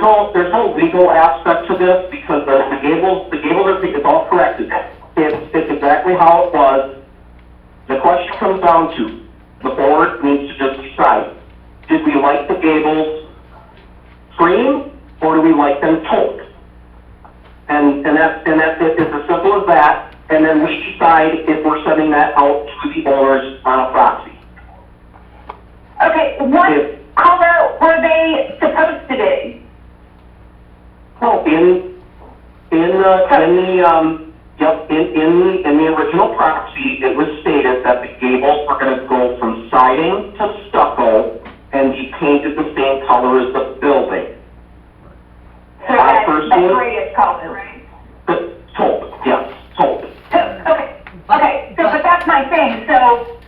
no legal aspect to this because the gable is all corrected. It's exactly how it was. The question comes down to, the board needs to just decide, did we like the gables cream or do we like them taupe? And that's it. It's as simple as that. And then we decide if we're sending that out to the owners on a proxy. Okay, what color were they supposed to be? Well, in the original proxy, it was stated that the gables were going to go from siding to stucco and be painted the same color as the building. So that's grayish color, right? Taupe, yes, taupe. Okay, so but that's my thing. So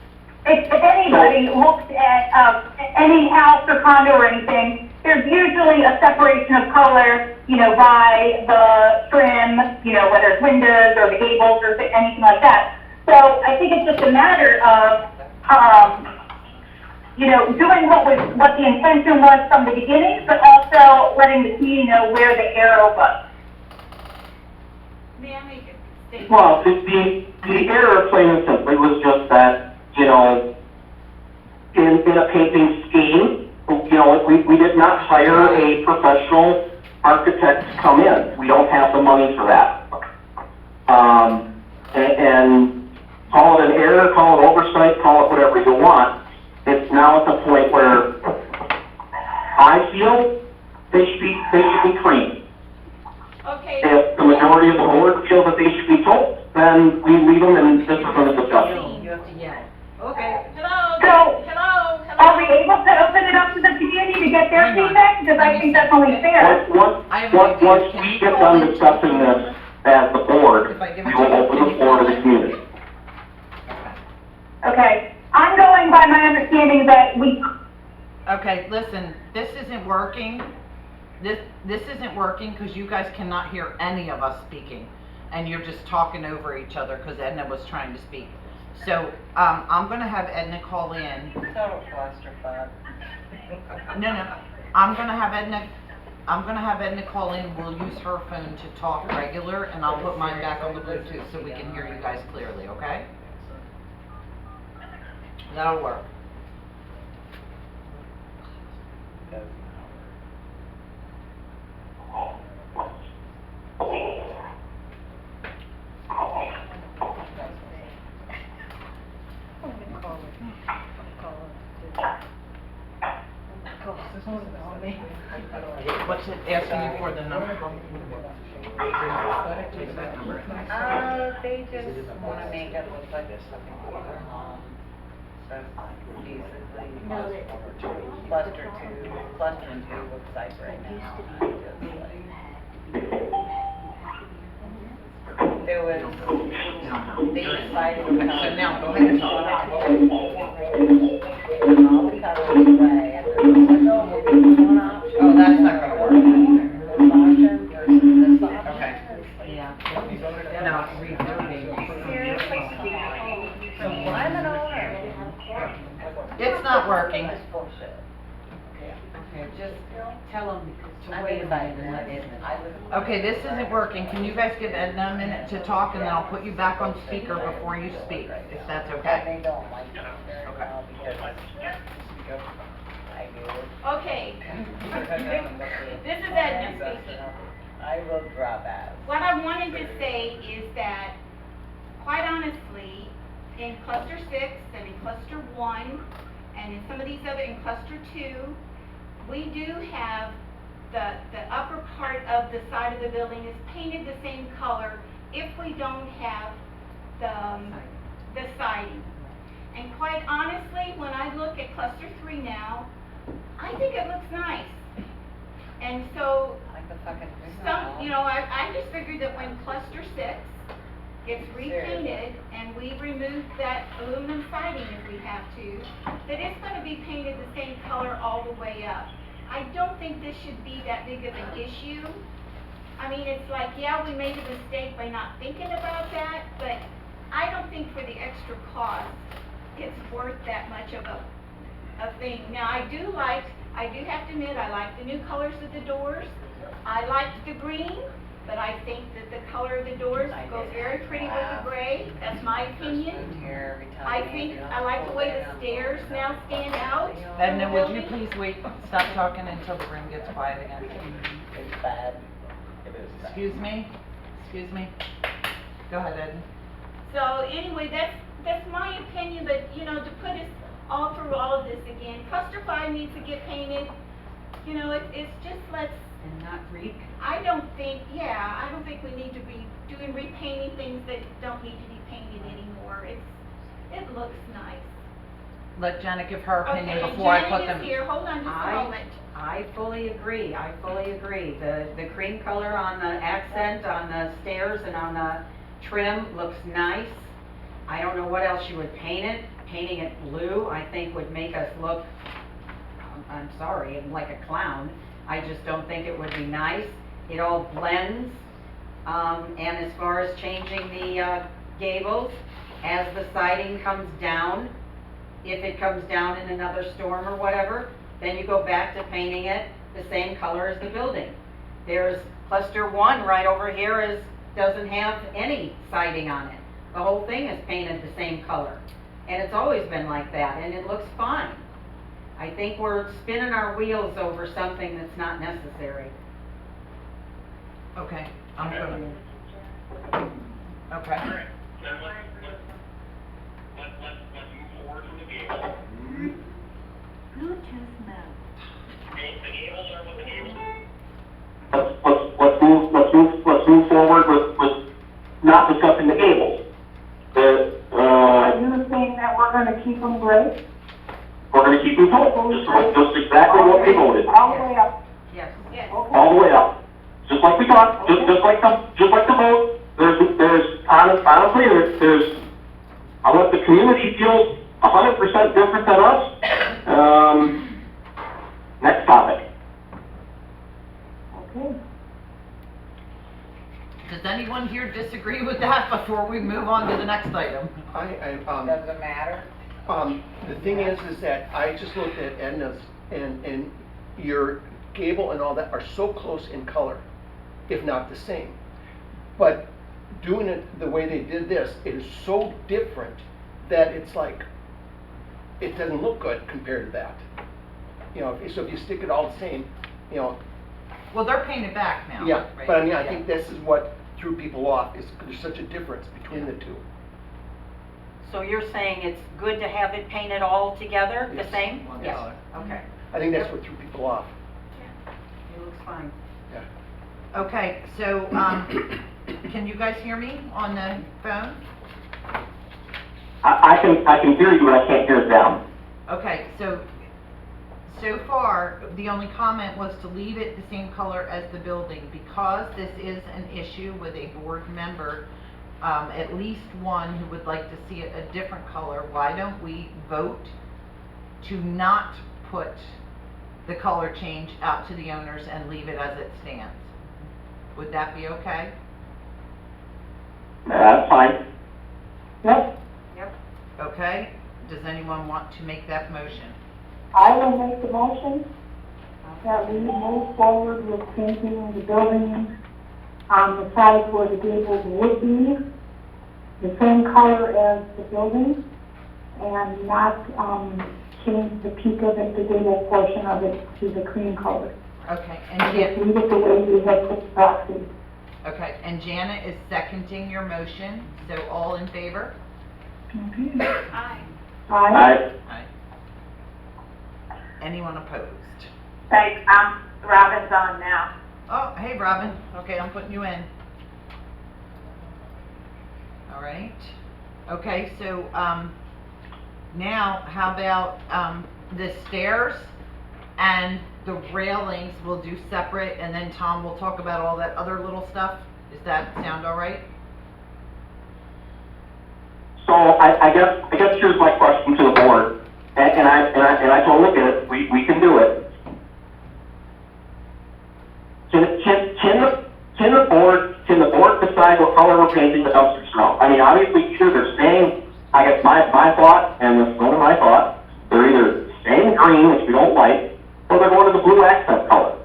if anybody looks at any house or condo or anything, there's usually a separation of color, you know, by the trim, you know, whether it's windows or the gables or anything like that. So I think it's just a matter of, you know, doing what the intention was from the beginning, but also letting the community know where the arrow was. May I make a statement? Well, the error, plain and simply, was just that, you know, in a painting scheme, you know, we did not hire a professional architect to come in. We don't have the money for that. And call it an error, call it oversight, call it whatever you want. It's now at the point where I feel they should be cream. Okay. If the majority of the board feels that they should be taupe, then we leave them and this is a discussion. You have to yell. Okay. Hello. So, Hello. are we able to open it up to the community to get their feedback? Because I think that's only fair. Once we get done discussing this as the board, we will open the floor to the community. Okay. I'm going by my understanding that we... Okay, listen, this isn't working. This isn't working because you guys cannot hear any of us speaking. And you're just talking over each other because Edna was trying to speak. So, I'm going to have Edna call in. Total clusterfuck. No. I'm going to have Edna call in. We'll use her phone to talk regular, and I'll put mine back on the Bluetooth so we can hear you guys clearly, okay? That'll work. What's it asking you for the number? They just want to make it look like there's something going on. So basically, cluster two looks like right now. There was, they decided to come. So now, go ahead and talk. All the colors away, and they're like, oh, we'll do one option. Oh, that's not gonna work. This option versus this option. Okay. Yeah. No, it's revoting. Seriously, so I'm an owner. It's not working. That's bullshit. Okay, just Tell them to wait a minute. okay, this isn't working. Can you guys give Edna a minute to talk and then I'll put you back on speaker before you speak, if that's okay? They don't like it very well because I do. Okay. This is Edna speaking. I will drop out. What I wanted to say is that, quite honestly, in cluster 6 and in cluster 1, and in some of these other, in cluster 2, we do have the upper part of the side of the building is painted the same color if we don't have the siding. And quite honestly, when I look at cluster 3 now, I think it looks nice. And so, Like the fucking. you know, I just figured that when cluster 6 gets repainted and we remove that aluminum siding if we have to, that it's going to be painted the same color all the way up. I don't think this should be that big of an issue. I mean, it's like, yeah, we made a mistake by not thinking about that, but I don't think for the extra cost, it's worth that much of a thing. Now, I do have to admit, I like the new colors of the doors. I like the green, but I think that the color of the doors goes very pretty with the gray. That's my opinion. Here every time. I think, I like the way the stairs now stand out. Edna, would you please wait, stop talking until the room gets quiet again? It's bad. Excuse me? Go ahead, Edna. So anyway, that's my opinion, but you know, to put us all through all of this again, cluster 5 needs to get painted. You know, it's just And not reek. I don't think we need to be doing repainting things that don't need to be painted anymore. It looks nice. Let Jenna give her opinion Okay, before I put Janet them. is here, hold on just a moment. I fully agree. The cream color on the accent, on the stairs and on the trim looks nice. I don't know what else you would paint it. Painting it blue, I think would make us look, I'm sorry, like a clown. I just don't think it would be nice. It all blends. And as far as changing the gables, as the siding comes down, if it comes down in another storm or whatever, then you go back to painting it the same color as the building. There's cluster 1 right over here doesn't have any siding on it. The whole thing is painted the same color. And it's always been like that, and it looks fine. I think we're spinning our wheels over something that's not necessary. Okay, I'm going. Okay. Then let's move forward to the gable. Bluetooth mode. The gables are what the gables. Let's move forward with not discussing the gables. Are you saying that we're gonna keep them gray? We're gonna keep them total, just exactly what we voted, All the way up? Yes. Yes. Okay. all the way up. Just like we talked, just like the vote, there's honestly, unless the community feels 100% different than us, next topic. Okay. Does anyone here disagree with that before we move on to the next item? Doesn't matter. The thing is that I just looked at Edna's and your gable and all that are so close in color, if not the same. But doing it the way they did this, it is so different that it's like, it doesn't look good compared to that. You know, so if you stick it all the same, you know, Well, they're painted back now. yeah. right? But I mean, I Yeah. think this is what threw people off, is there's such a difference between the two. So you're saying it's good to have it painted all together, the Yes. same? One Yes. color. Okay, I think that's what threw people off. it looks fine. Yeah. Okay, so, can you guys hear me on the phone? I can hear you, but I can't hear them. Okay, so far, the only comment was to leave it the same color as the building. Because this is an issue with a board member, at least one who would like to see it a different color, why don't we vote to not put the color change out to the owners and leave it as it stands? Would that be okay? That's fine. Yep, Yep. Okay, does anyone want to make that motion? I will make the motion that we move forward with painting the building on the side where the gables would be the same color as the building, and not, change the peak of it, the gable portion of it, to the cream color. Okay, And and just leave it the way we have put the proxy. okay, and Janet is seconding your motion, so all in favor? Okay. Aye. Aye. Aye. Anyone opposed? Thanks, Robin's on now. Oh, hey, Robin. Okay, I'm putting you in. All right. Okay, so, now, how about, the stairs and the railings we'll do separate, and then Tom will talk about all that other little stuff? Does that sound all right? So I guess here's my question to the board, and I totally get it, we can do it. Can the board decide what color we're painting the dumpsters now? I mean, obviously, either they're staying, I guess my thought, and this is one of my thoughts, they're either staying green, which we don't like, or they're going to the blue accent color.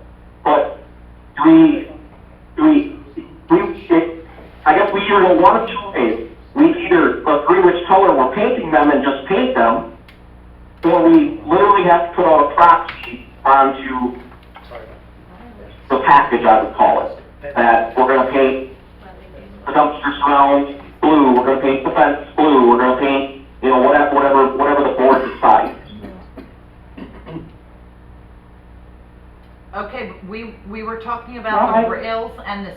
But I guess we either go one of two ways. We either agree which color we're painting them and just paint them, or we literally have to put out a proxy onto the package, I would call it, that we're gonna paint the dumpster surround blue, we're gonna paint the fence blue, we're gonna paint, you know, whatever the board decides. Okay, but we were talking about the rails and the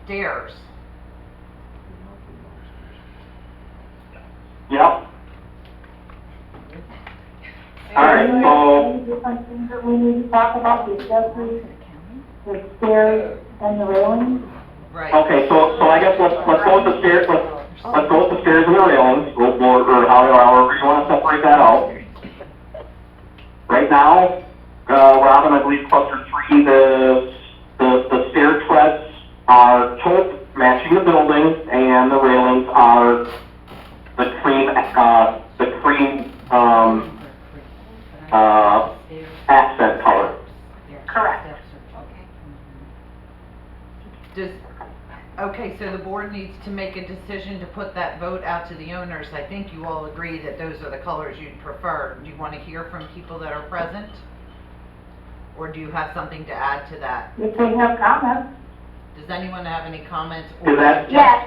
stairs. Yep. All right, so, Any different things that we need to talk about, the accessories, the stairs, and the railing? Right. okay, so I guess let's go with the stairs, let's go with the stairs and the railings, or however you wanna separate that out. Right now, Robin, I believe cluster 3, the stair treads are taupe, matching the building, and the railings are the cream, accent color. Correct. Okay, so the board needs to make a decision to put that vote out to the owners. I think you all agree that those are the colors you'd prefer. Do you want to hear from people that are present? Or do you have something to add to that? If they have comments. Does anyone have any comments? Is that- Yes.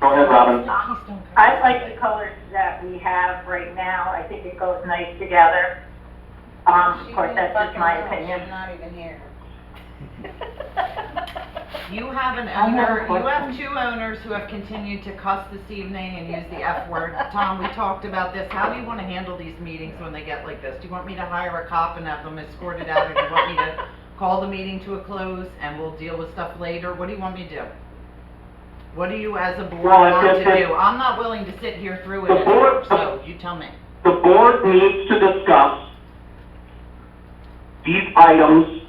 Go ahead, Robin. I like the colors that we have right now. I think it goes nice together. Of course, that's just my opinion. She's not even here. You have an I have a owner, you have question. 2 owners who have continued to cuss this evening and use the F word. Tom, we talked about this. How do you want to handle these meetings when they get like this? Do you want me to hire a cop and have them escorted out, or do you want me to call the meeting to a close and we'll deal with stuff later? What do you want me to do? What do you as a board Well, want if- to do? I'm not willing to sit here through it The anymore, board- so you tell me. The board needs to discuss these items,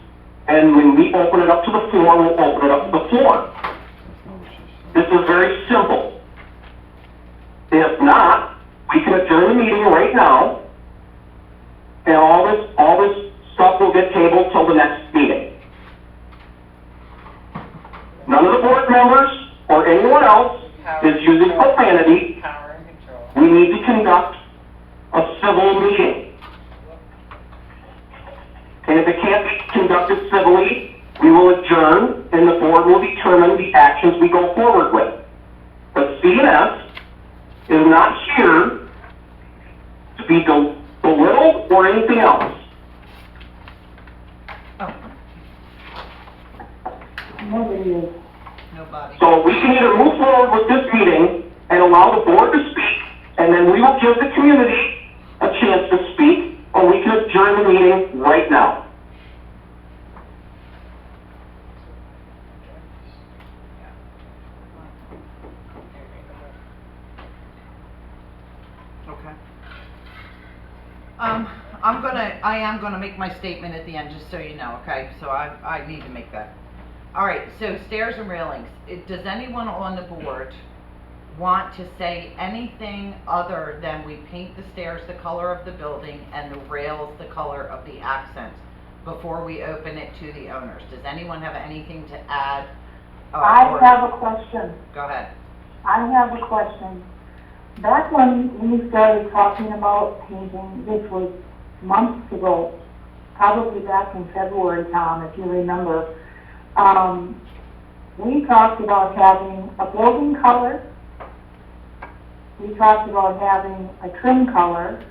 and when we open it up to the floor, we'll open it up to the floor. This is very simple. If not, we can adjourn the meeting right now, and all this stuff will get tabled till the next meeting. None of the board members or anyone else is using profanity. Power and control. We need to conduct a civil meeting. And if it can't be conducted civilly, we will adjourn and the board will determine the actions we go forward with. But CNS is not here to be belittled or anything else. Nobody is. Nobody. So we can either move forward with this meeting and allow the board to speak, and then we will give the community a chance to speak, or we can adjourn the meeting right now. Okay. I am gonna make my statement at the end, just so you know, okay? So I need to make that. All right, so stairs and railings. Does anyone on the board want to say anything other than we paint the stairs the color of the building and the rails the color of the accents before we open it to the owners? Does anyone have anything to add? I or- have a question. Go ahead. I have a question. Back when we started talking about painting, this was months ago, probably back in February, Tom, if you remember, we talked about having a building color. We talked about having a trim color,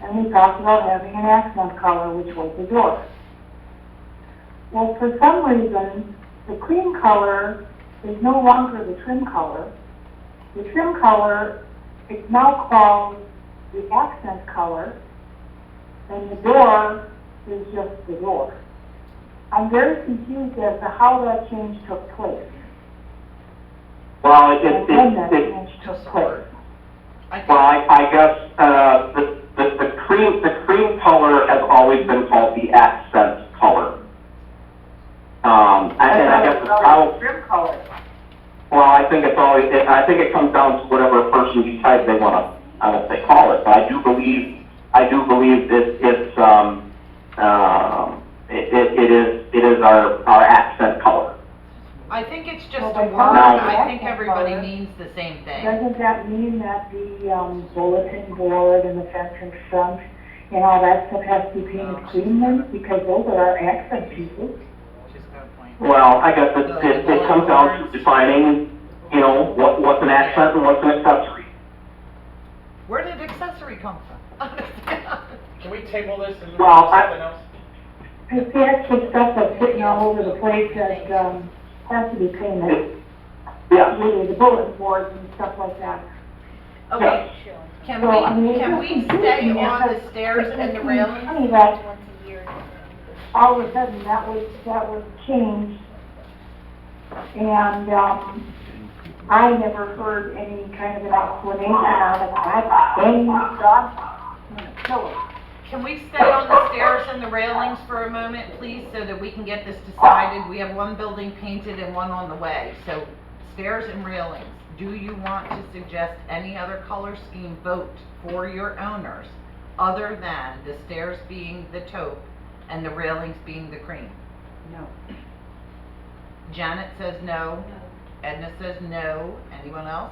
and we talked about having an accent color, which was the door. Well, for some reason, the cream color is no longer the trim color. The trim color is now called the accent color, and the door is just the door. I'm very confused as to how that change took place, Well, and when that change took place. I guess, the cream color has always been called the accent color. And I guess it's how, Trim color. well, I think it's always, I think it comes down to whatever a person decides they wanna, I won't say call it, but I do believe it's a But word, color I think accent everybody color, means the same thing. Doesn't that mean that the bulletin board and the fence in front and all that stuff has to be painted cream then? Because those are our accent pieces. She's got a point. Well, I guess it comes down to defining, you know, what's an accent and what's an accessory. Where did accessory come from? Can we table this and move Well, on to I- something else? It's the extra stuff that's sitting all over the place that has to be painted. Yeah. Really, the bulletin boards and stuff like that. Okay, can So, I mean, we it's stay confusing on because the stairs it and the seems railings? funny that all of a sudden that was changed. And, I never heard any kind of an explanation on it. That's any dog, killer. Can we stay on the stairs and the railings for a moment, please, so that we can get this decided? We have one building painted and one on the way, so stairs and railings. Do you want to suggest any other color scheme vote for your owners, other than the stairs being the taupe and the railings being the cream? No. Janet says no. Edna says no. Anyone else?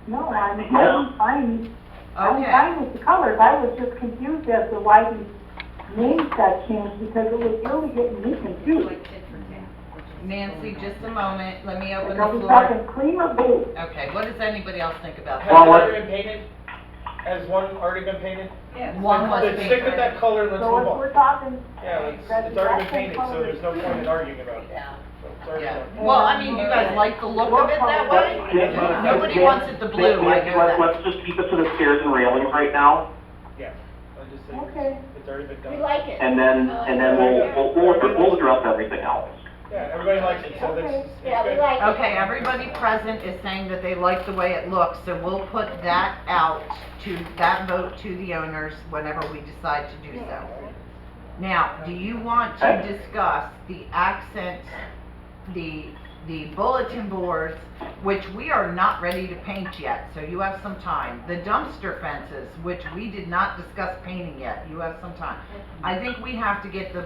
No, I'm fine. I'm Okay. fine with the colors. I was just confused as to why these names got changed because it was really getting me confused. Like tit for tat, which is Nancy, just a moment. Let me open Are the we floor. talking cream or blue? Okay, what does anybody else think about Has that? Well, it what- already been painted? Has one already been painted? One was Then stick with painted. that color and let's So move if on. we're talking. Yeah, it's already been painted, so there's no point in arguing about it. Yeah. So it's already Yeah. done. Well, I mean, you guys like the look of it that way? Nobody wants it the blue, I know that. Let's just keep it to the stairs and railings right now, Yeah, I just say Okay. it's already been done. We like it. and then we'll address everything else. Yeah, everybody likes it, so that's, Yeah, it's we good. like it. Okay, everybody present is saying that they like the way it looks, so we'll put that out to, that vote to the owners whenever we decide to do so. Now, do you want to Okay. discuss the accent, the bulletin boards, which we are not ready to paint yet, so you have some time. The dumpster fences, which we did not discuss painting yet, you have some time. I think we have to get the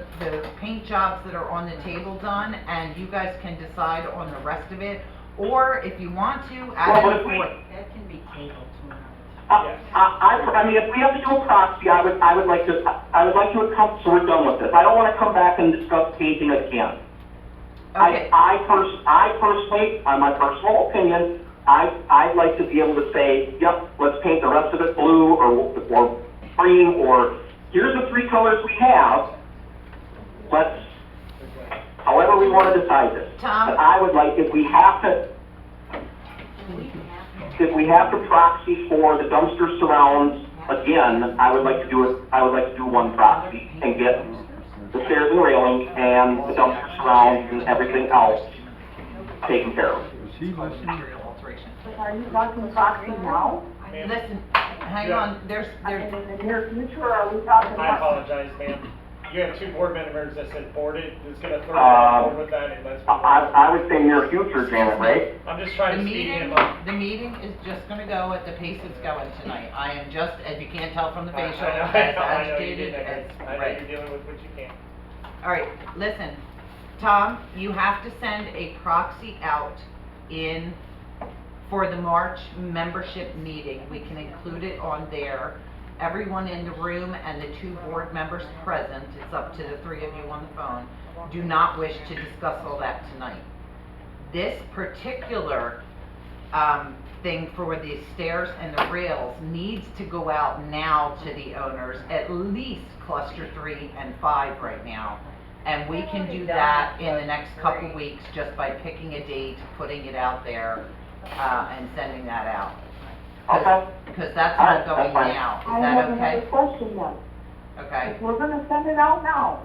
paint jobs that are on the table done, and you guys can decide on the rest of it. Or if you want to, add Well, but it if we- for, That can be tabled to another. I mean, if we have to do a proxy, I would like to come, so we're done with this. I don't wanna come back and discuss painting again. okay, I personally, on my personal opinion, I'd like to be able to say, yep, let's paint the rest of it blue or cream, or here's the three colors we have. Let's, however we wanna decide this. Tom? But I would like, if we have to proxy for the dumpster surrounds again, I would like to do one proxy and get the stairs and railing and the dumpster surrounds and everything else taken care of. material alteration. Are you talking proxy now? Listen, hang on, there's, And in the near future, or are we talking? I apologize, ma'am. You have two board members that said boarded, it's gonna throw me forward with that and let's move on. I would say near future, Janet, right? I'm just the trying to speed meeting, him up. the meeting is just gonna go at the pace it's going tonight. I am just, as you can't tell from the facial, I as know you agitated did as, that. I know right. you're dealing with what you can. All right, listen, Tom, you have to send a proxy out in, for the March membership meeting. We can include it on there. Everyone in the room and the two board members present, it's up to the three of you on the phone, do not wish to discuss all that tonight. This particular thing for the stairs and the rails needs to go out now to the owners, at least cluster 3 and 5 right now. And we can do that in the next couple weeks just by picking a date, putting it out there, and sending that out. Okay. Because that's All all right, going that's fine. now. I Is have that another okay? question then. Okay. If we're gonna send it out now,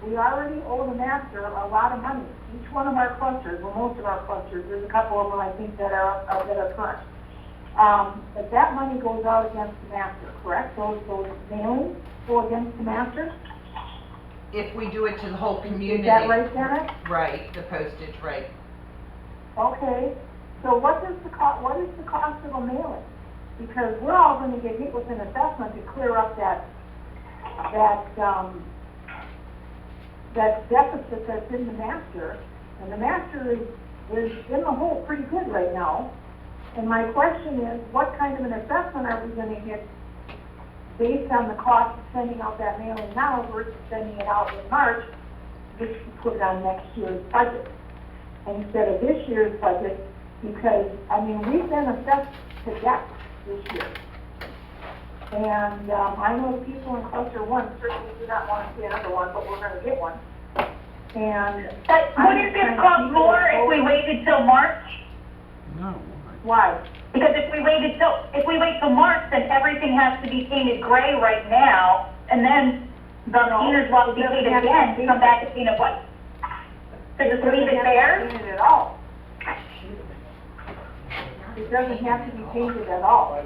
we already owe the master a lot of money. Each one of our clusters, well, most of our clusters, there's a couple of them I think that are current. But that money goes out against the master, correct? Those mailings go against the master? If we do it to the whole community. Is that right, Janet? Right, the postage, right. Okay, so what is the cost of a mailing? Because we're all gonna get hit with an assessment to clear up that that deficit that's in the master, and the master is in the hole pretty good right now. And my question is, what kind of an assessment are we gonna get based on the cost of sending out that mailing now versus sending it out in March, just to put it on next year's budget instead of this year's budget? Because, I mean, we've been assessed to death this year. And, I know the people in cluster one certainly do not want to see another one, but we're gonna get one. And. But wouldn't this cost more if we waited till March? No. Why? Because if we wait till March, then everything has to be painted gray right now, and then the painters will have to be painted again to come back and paint it white. So just leave it there? Painted at all. It doesn't have to be painted at all.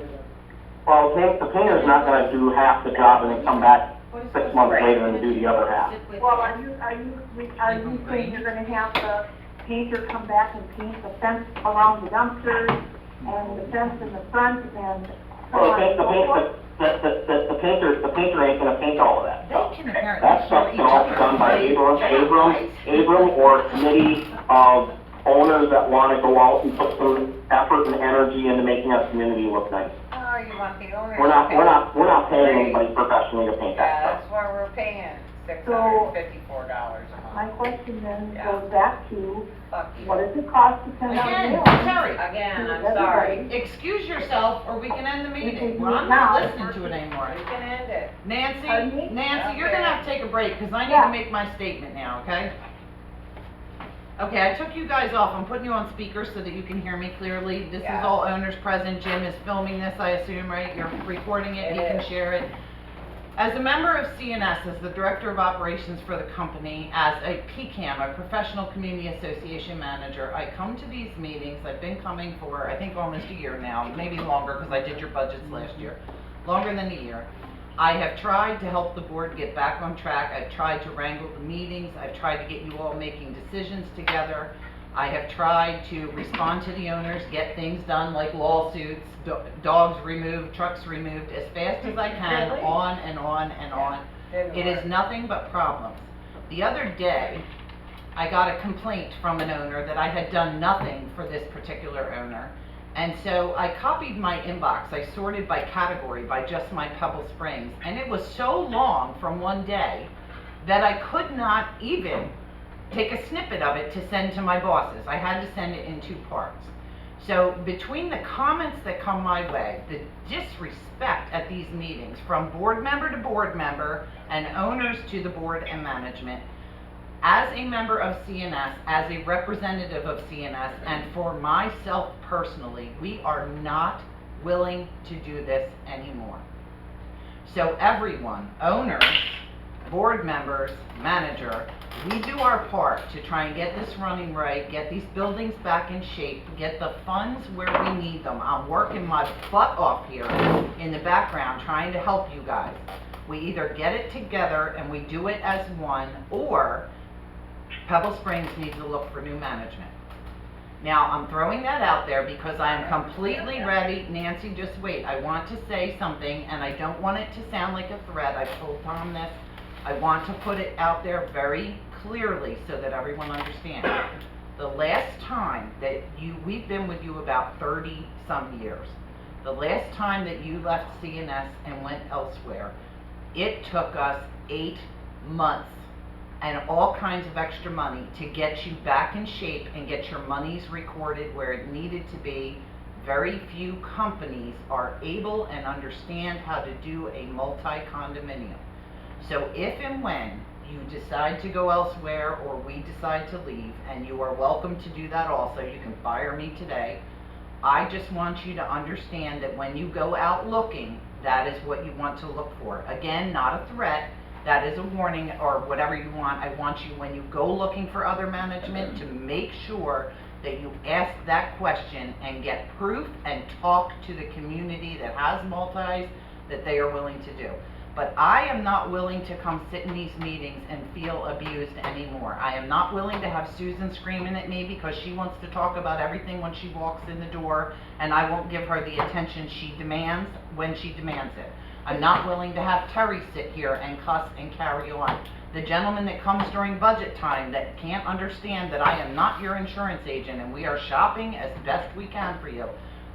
Well, the painter's not gonna do half the job and then come back 6 months later and do the other half. Well, are you saying you're gonna have the painter come back and paint the fence around the dumpsters and the fence in the front and so Well, on and so forth? the painter ain't gonna paint all of that stuff. They can apparently That stuff show can each all be other. done by Abram or a committee of owners that wanna go out and put some effort and energy into making our community look nice. Oh, you want the owner We're to pay? not paying anybody professionally to paint that Yeah, stuff. that's why we're paying $654 a My month. question then Yeah. goes back to, Fuck you. what does it cost to send out Again, mail? Terry, Again, I'm sorry. excuse yourself or we can end the meeting. can Well, do it I'm not now. listening to it anymore. We can end it. Pardon me? Nancy, you're gonna have to take a break, because I need Yeah. to make my statement now, okay? Okay, I took you guys off, I'm putting you on speaker so that you can hear me clearly. This is Yeah. all owners present, Jim is filming this, I assume, right? You're recording it, he It can is. share it. As a member of CNS, as the Director of Operations for the company, as a PCAM, a Professional Community Association Manager, I come to these meetings, I've been coming for, I think, almost a year now, maybe longer, because I did your budgets last year, longer than a year. I have tried to help the board get back on track, I've tried to wrangle the meetings, I've tried to get you all making decisions together. I have tried to respond to the owners, get things done like lawsuits, dogs removed, trucks removed, as fast as I can, Really? on and on and on. Didn't It work. is nothing but problems. The other day, I got a complaint from an owner that I had done nothing for this particular owner. And so I copied my inbox, I sorted by category, by just my Pebble Springs, and it was so long from one day that I could not even take a snippet of it to send to my bosses. I had to send it in 2 parts. So between the comments that come my way, the disrespect at these meetings from board member to board member and owners to the board and management, as a member of CNS, as a representative of CNS, and for myself personally, we are not willing to do this anymore. So everyone, owners, board members, manager, we do our part to try and get this running right, get these buildings back in shape, get the funds where we need them. I'm working my butt off here in the background trying to help you guys. We either get it together and we do it as one, or Pebble Springs needs to look for new management. Now, I'm throwing that out there because I am completely ready. Nancy, just wait. I want to say something, and I don't want it to sound like a threat. I told Tom this. I want to put it out there very clearly so that everyone understands. The last time that we've been with you about 30-some years. The last time that you left CNS and went elsewhere, it took us 8 months and all kinds of extra money to get you back in shape and get your monies recorded where it needed to be. Very few companies are able and understand how to do a multi-condominium. So if and when you decide to go elsewhere or we decide to leave, and you are welcome to do that also, you can fire me today. I just want you to understand that when you go out looking, that is what you want to look for. Again, not a threat. That is a warning or whatever you want. I want you, when you go looking for other management, to make sure that you ask that question and get proof and talk to the community that has multis that they are willing to do. But I am not willing to come sit in these meetings and feel abused anymore. I am not willing to have Susan screaming at me because she wants to talk about everything when she walks in the door, and I won't give her the attention she demands when she demands it. I'm not willing to have Terry sit here and cuss and carry on. The gentleman that comes during budget time that can't understand that I am not your insurance agent and we are shopping as best we can for you.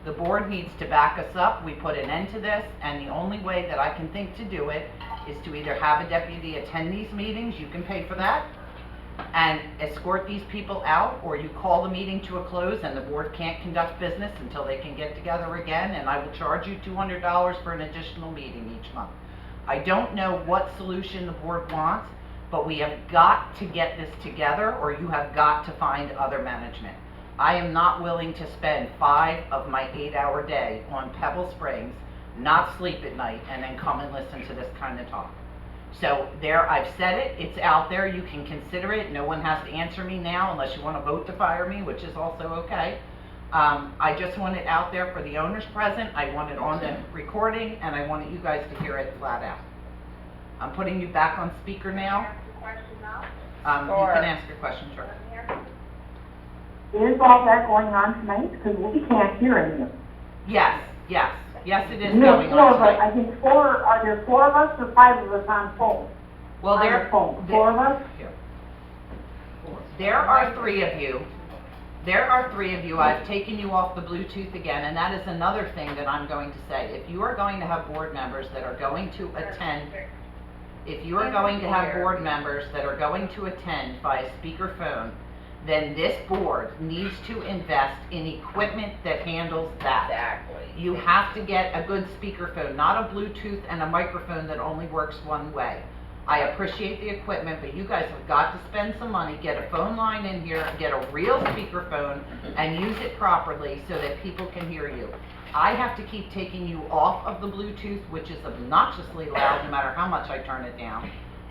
The board needs to back us up. We put an end to this, and the only way that I can think to do it is to either have a deputy attend these meetings, you can pay for that, and escort these people out, or you call the meeting to a close and the board can't conduct business until they can get together again, and I will charge you $200 for an additional meeting each month. I don't know what solution the board wants, but we have got to get this together, or you have got to find other management. I am not willing to spend 5 of my 8-hour day on Pebble Springs, not sleep at night, and then come and listen to this kind of talk. So there, I've said it, it's out there, you can consider it, no one has to answer me now unless you want to vote to fire me, which is also okay. I just want it out there for the owners present, I want it on the recording, and I wanted you guys to hear it flat out. I'm putting you back on speaker now. You can ask your question, sure. Is all that going on tonight? Because we can't hear any of it. Yes, it is No, going four on of us, tonight. I think are there 4 of us or 5 of us on phone? Well, On the phone, 4 of us? There are 3 of you. There are 3 of you. I've taken you off the Bluetooth again, and that is another thing that I'm going to say. If you are going to have board members that are going to attend, via speakerphone, then this board needs to invest in equipment that handles that. Exactly. You have to get a good speakerphone, not a Bluetooth and a microphone that only works one way. I appreciate the equipment, but you guys have got to spend some money, get a phone line in here, get a real speakerphone, and use it properly so that people can hear you. I have to keep taking you off of the Bluetooth, which is obnoxiously loud no matter how much I turn it down,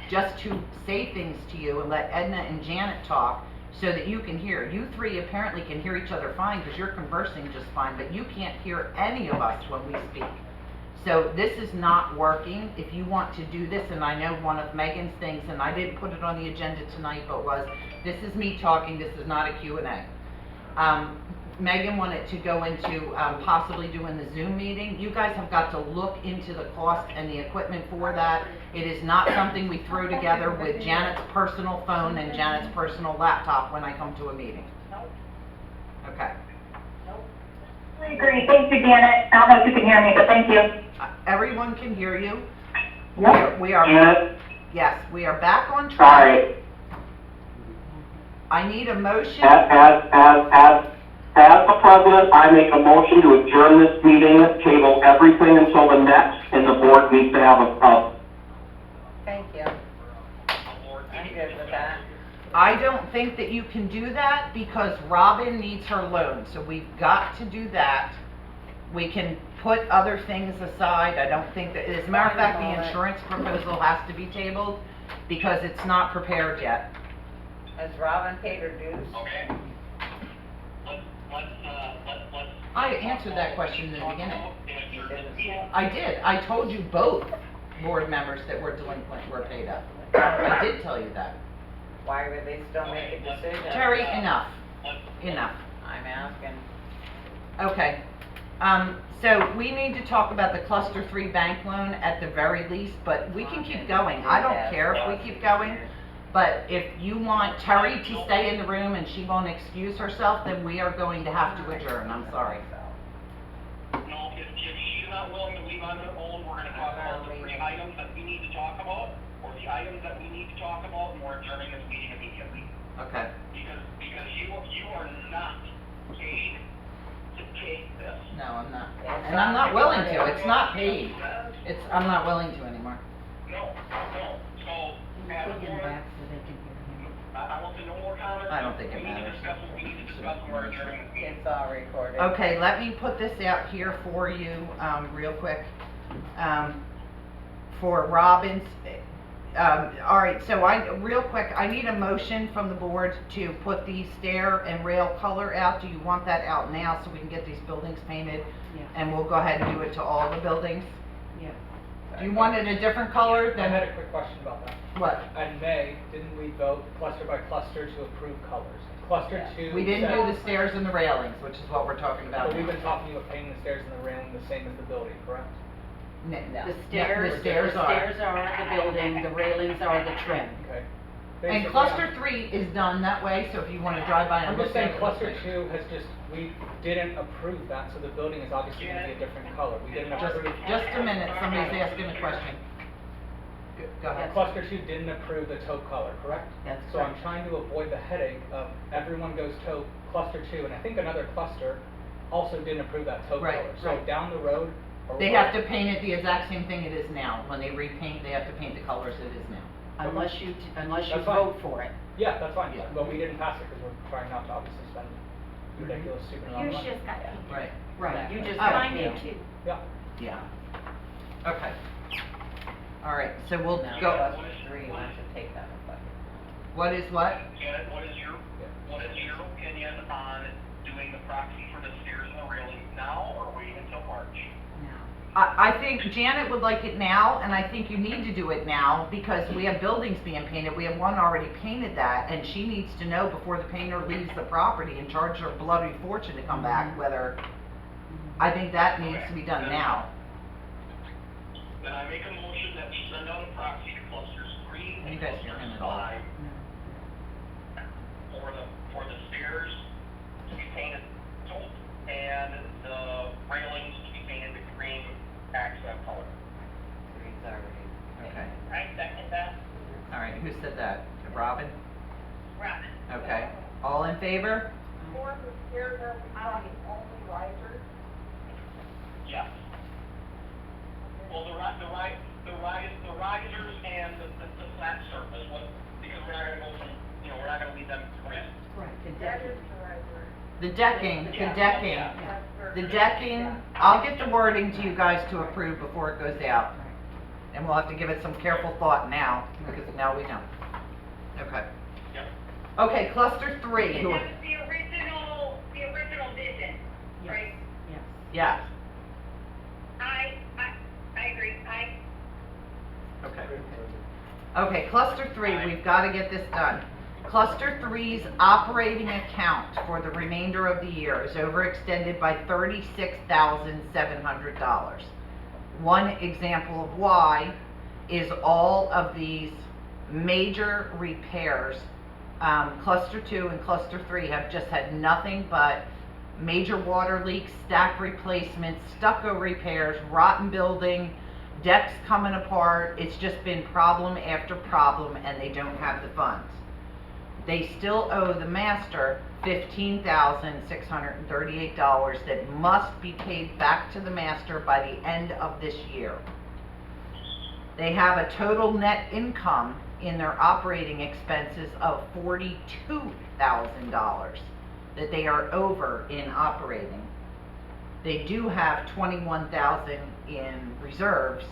just to say things to you and let Edna and Janet talk so that you can hear. You 3 apparently can hear each other fine because you're conversing just fine, but you can't hear any of us when we speak. So this is not working. If you want to do this, and I know one of Megan's things, and I didn't put it on the agenda tonight, but was, this is me talking, this is not a Q&A. Megan wanted to go into possibly doing the Zoom meeting. You guys have got to look into the cost and the equipment for that. It is not something we throw together with Janet's personal phone and Janet's personal laptop when I come to a meeting. Okay. I agree. Thank you, Janet. I don't know if you can hear me, but thank you. Everyone can hear you. Yep. We are, Janet? yes, we are back on All track. right. I need a motion. As the president, I make a motion to adjourn this meeting, table everything until the next, and the board needs to have a Thank you. I'm good with that. I don't think that you can do that because Robin needs her loan, so we've got to do that. We can put other things aside. I don't think that, as a matter of fact, the insurance proposal has to be tabled because it's not prepared yet. Has Robin paid her dues? Okay. I answered that question in the beginning. You didn't. I did. I told you both board members that were delinquent were paid up. I did tell you that. Why would they still make a decision? Terry, enough. Enough. I'm asking. Okay. So we need to talk about the cluster 3 bank loan at the very least, but we can keep going. I don't care if we keep going, but if you want Terry to stay in the room and she won't excuse herself, then we are going to have to adjourn. I'm sorry. No, if she's not willing to leave on her own, we're gonna talk about the 3 items that we need to talk about, or the items that we need to talk about, and we're adjourning this meeting immediately. Okay. Because you are not paid to take this. No, I'm not. It's And I'm not not willing paid. to. It's not paid. I'm not willing to anymore. No, so, as a board, I want to know more comments. I don't think it We need to matters. discuss what we need to discuss, and we're adjourning this meeting. It's all recorded. Okay, let me put this out here for you, real quick. For Robin's, all right, so real quick, I need a motion from the board to put the stair and rail color out. Do you want that out now so we can get these buildings painted? Yeah. And we'll go ahead and do it to all the buildings? Yeah. Do you want it a different color I had than, a quick question about that. what? In May, didn't we vote cluster by cluster to approve colors? Cluster two. We didn't said- do the stairs and the railings, which is what we're talking about But we've now. been talking about painting the stairs and the railing the same as the building, correct? No. The stairs, The stairs are. the building, the railings are the trim. Okay. And Basically, cluster 3 is done that way, so if you wanna drive by and I'm look just at saying it. cluster two has just, we didn't approve that, so the building is obviously gonna be a different color. We didn't approve. Just a minute, somebody's asking a question. Go ahead. Cluster two didn't approve the taupe color, correct? That's So I'm correct. trying to avoid the headache of everyone goes taupe, cluster two, and I think another cluster also didn't approve that taupe Right, color. So right. down the road. or They what- have to paint it the exact same thing it is now. When they repaint, they have to paint the colors it is now. Unless you That's fine. vote for it. Yeah, that's fine, Yeah. but we didn't pass it because we're trying not to obviously spend ridiculous stupid amount of Yours money. just got painted. Right. Right, you just. Oh, Mine yeah. did too. Yeah. Yeah. Okay. All right, so we'll Now, go, cluster three wants to take that one, what is what? Janet, what is your opinion on doing the proxy for the stairs and the railing now or waiting until March? I think Janet would like it now, and I think you need to do it now, because we have buildings being painted, we have one already painted that, and she needs to know before the painter leaves the property and charge her a bloody fortune to come back, whether, I think that needs to be done now. Then I make a motion that we send out a proxy to clusters 3 You and guys hear him clusters at all? 5 for the stairs to be painted taupe and the railings to be painted the cream accent color. Three's already. Okay. I second that. All right, who said that? Robin? Robin. Okay. All in favor? For the stairs, are only risers? Yes. Well, the risers and the flat surface, because we're not gonna go from, we're not gonna leave them grid. Right, the That decking. is the riser. The decking, Yeah. That's the perfect. decking, I'll get the wording to you guys to approve before it goes out. And we'll have to give it some careful thought now, because now we know. Okay. Yep. Okay, cluster 3, who, That was the original vision, Yes, right? yes. yeah, I agree, okay. Okay, cluster 3, we've got to get this done. Cluster 3's operating account for the remainder of the year is overextended by $36,700. One example of why is all of these major repairs. Cluster 2 and Cluster 3 have just had nothing but major water leaks, stack replacements, stucco repairs, rotten building, decks coming apart. It's just been problem after problem, and they don't have the funds. They still owe the master $15,638 that must be paid back to the master by the end of this year. They have a total net income in their operating expenses of $42,000 that they are over in operating. They do have $21,000 in reserves.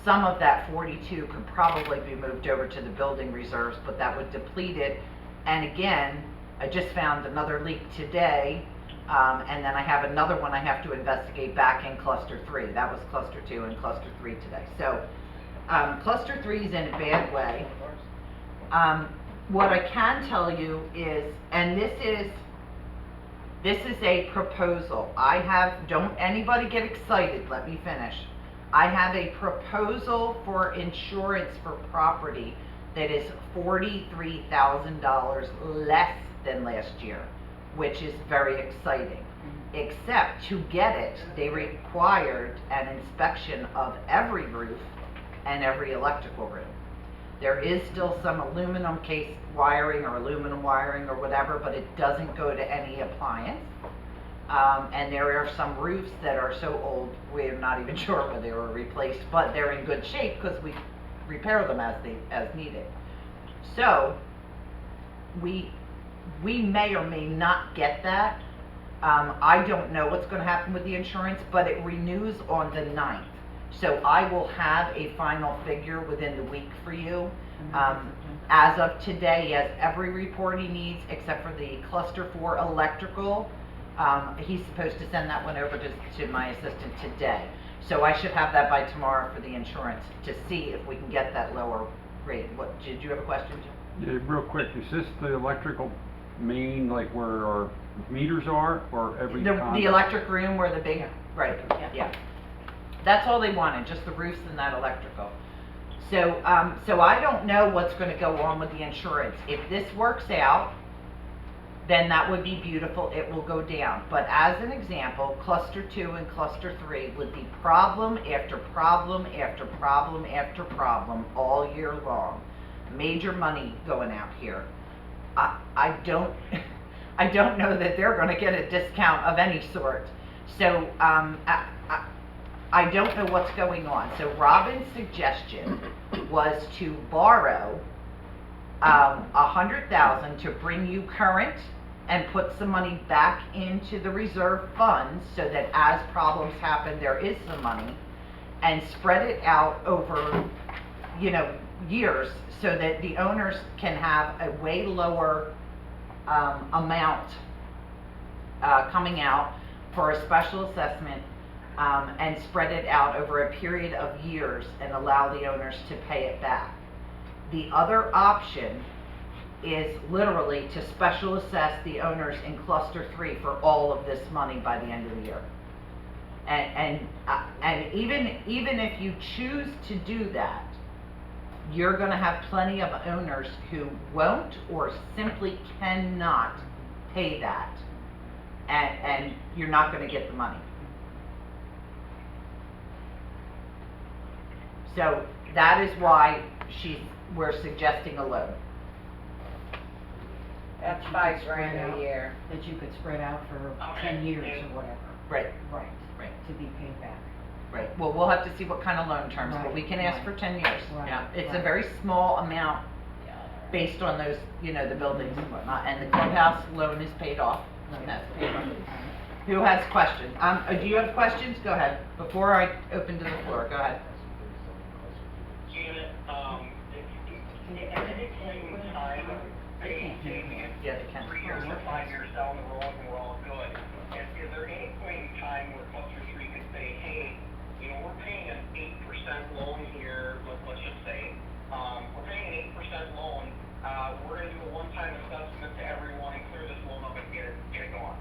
Some of that 42 could probably be moved over to the building reserves, but that would deplete it. And again, I just found another leak today, and then I have another one I have to investigate back in Cluster 3. That was Cluster 2 and Cluster 3 today. So, Cluster 3 is in a bad way. What I can tell you is, and this is a proposal. Don't anybody get excited, let me finish. I have a proposal for insurance for property that is $43,000 less than last year, which is very exciting. Except to get it, they required an inspection of every roof and every electrical room. There is still some aluminum case wiring or aluminum wiring or whatever, but it doesn't go to any appliance. And there are some roofs that are so old, we're not even sure whether they were replaced, but they're in good shape because we repair them as needed. So, we may or may not get that. I don't know what's going to happen with the insurance, but it renews on the 9th. So I will have a final figure within the week for you. As of today, he has every report he needs except for the Cluster 4 electrical. He's supposed to send that one over to my assistant today. So I should have that by tomorrow for the insurance to see if we can get that lower rate. What, did you have a question, Jim? Yeah, real quick, is this the electrical main, like where our meters are, or every The condo? electric room where the big, right, Yeah. yeah. That's all they wanted, just the roofs and that electrical. So, so I don't know what's gonna go on with the insurance. If this works out, then that would be beautiful, it will go down. But as an example, cluster 2 and cluster 3 would be problem after problem after problem after problem all year long. Major money going out here. I don't, I don't know that they're gonna get a discount of any sort. So, I don't know what's going on. So Robin's suggestion was to borrow 100,000 to bring you current and put some money back into the reserve funds so that as problems happen, there is some money, and spread it out over, you know, years so that the owners can have a way lower amount coming out for a special assessment, and spread it out over a period of years and allow the owners to pay it back. The other option is literally to special assess the owners in cluster 3 for all of this money by the end of the year. And even if you choose to do that, you're gonna have plenty of owners who won't or simply cannot pay that, and you're not gonna get the money. So that is why we're suggesting a loan. That's $5,000 a year. That you could spread out for 10 years or whatever. Right, Right. right, To be paid back. right. Well, we'll have to see what kind of loan terms, but we can ask for 10 years. Right, Yeah, it's a right. very small amount based on those, you know, the buildings and whatnot, and the clubhouse loan is paid off. That's paid off. Who has questions? Do you have questions? Go ahead, before I open to the floor, go ahead. Janet, at any point in time, Yeah, they can. 3 years or 5 years down the road and we're all good, is there any point in time where cluster 3 could say, hey, you know, we're paying an 8% loan here, let's just say, we're paying an 8% loan, we're gonna do a one-time assessment to everyone and clear this loan up and get it going.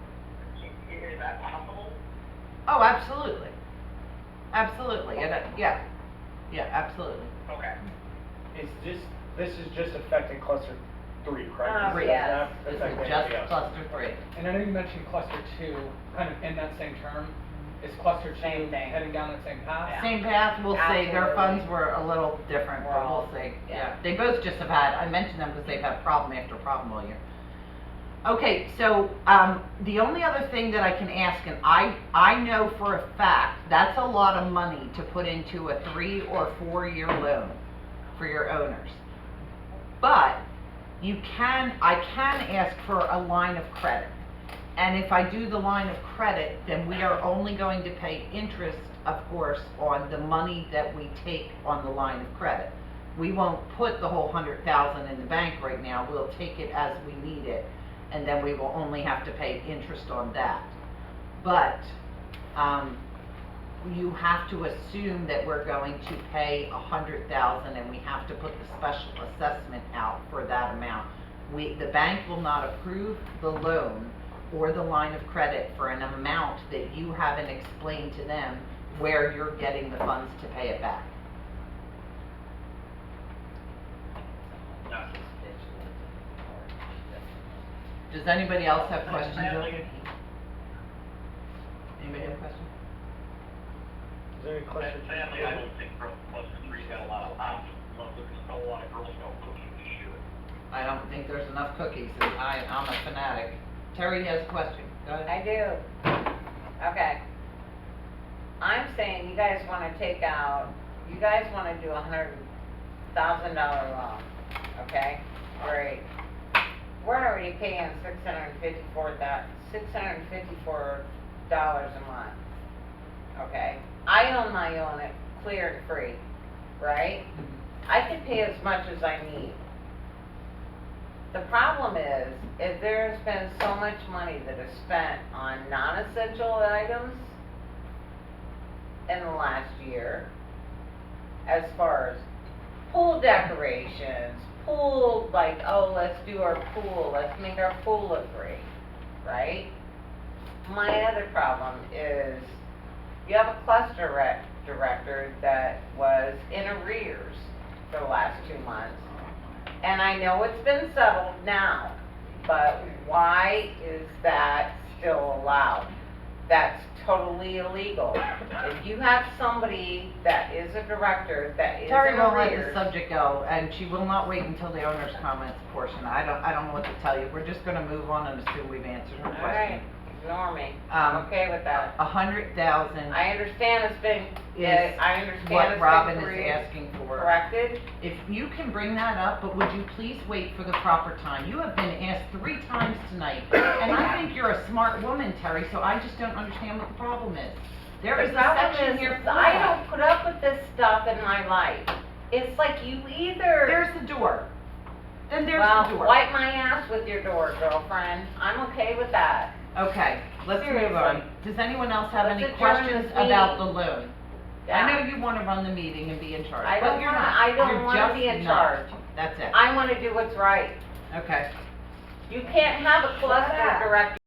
So, is that possible? Oh, absolutely. Absolutely, yeah, absolutely. Okay. This is just affecting cluster 3, correct? Oh, This yes. does not This affect is anybody just else. cluster 3. And I know you mentioned cluster 2, kind of in that same term. Is cluster 2 Same thing. heading down that same path? Yeah. Same path, we'll see, their Absolutely. funds were a little different, but we'll see, yeah. They both just have had, I mentioned them because they've had problem after problem all year. Okay, so, the only other thing that I can ask, and I know for a fact, that's a lot of money to put into a 3 or 4 year loan for your owners. But, I can ask for a line of credit. And if I do the line of credit, then we are only going to pay interest, of course, on the money that we take on the line of credit. We won't put the whole 100,000 in the bank right now, we'll take it as we need it, and then we will only have to pay interest on that. But, you have to assume that we're going to pay 100,000 and we have to put the special assessment out for that amount. The bank will not approve the loan or the line of credit for an amount that you haven't explained to them where you're getting the funds to pay it back. Does anybody else have questions? Anybody have a question? Is there any cluster 3? Sadly, I don't think cluster 3's got a lot of options, there's still a lot of Girl Scout cookies to shoot. I don't think there's enough cookies, and I'm a fanatic. Terry has a question, go ahead. I do. Okay. I'm saying you guys wanna take out, you guys wanna do $100,000 loan, okay? Great. We're already paying $654 a month, okay? I own my own, it clear and free, right? I can pay as much as I need. The problem is, if there's been so much money that is spent on non-essential items, in the last year as far as pool decorations, pool, like, oh, let's do our pool, let's make our pool look great, right? My other problem is you have a cluster director that was in arrears for the last 2 months. And I know it's been settled now, but why is that still allowed? That's totally illegal. If you have somebody that is a director that is Terry in won't let the arrears. subject go, and she will not wait until the owner's comments portion. I don't know what to tell you. We're just gonna move on and assume we've answered her All question. right, ignore me. I'm okay with that. 100,000 I understand it's been, is I understand what it's Robin been is asking for. corrected. If you can bring that up, but would you please wait for the proper time? You have been asked 3 times tonight, and I think you're a smart woman, Terry, so I just don't understand what the problem is. There is The a problem section is, here for I that. don't put up with this stuff in my life. It's like you either. There's the door. Then there's Well, the door. wipe my ass with your door, girlfriend. I'm okay with that. Okay, let's move on. Seriously. Does anyone else have Let's any adjourn questions this about the meeting. loan? Yeah. I know you wanna run the meeting and be in charge, I but don't you're wanna- not. I don't You're wanna just be in not. charge. That's it. I wanna do what's right. Okay. You can't have a cluster that? director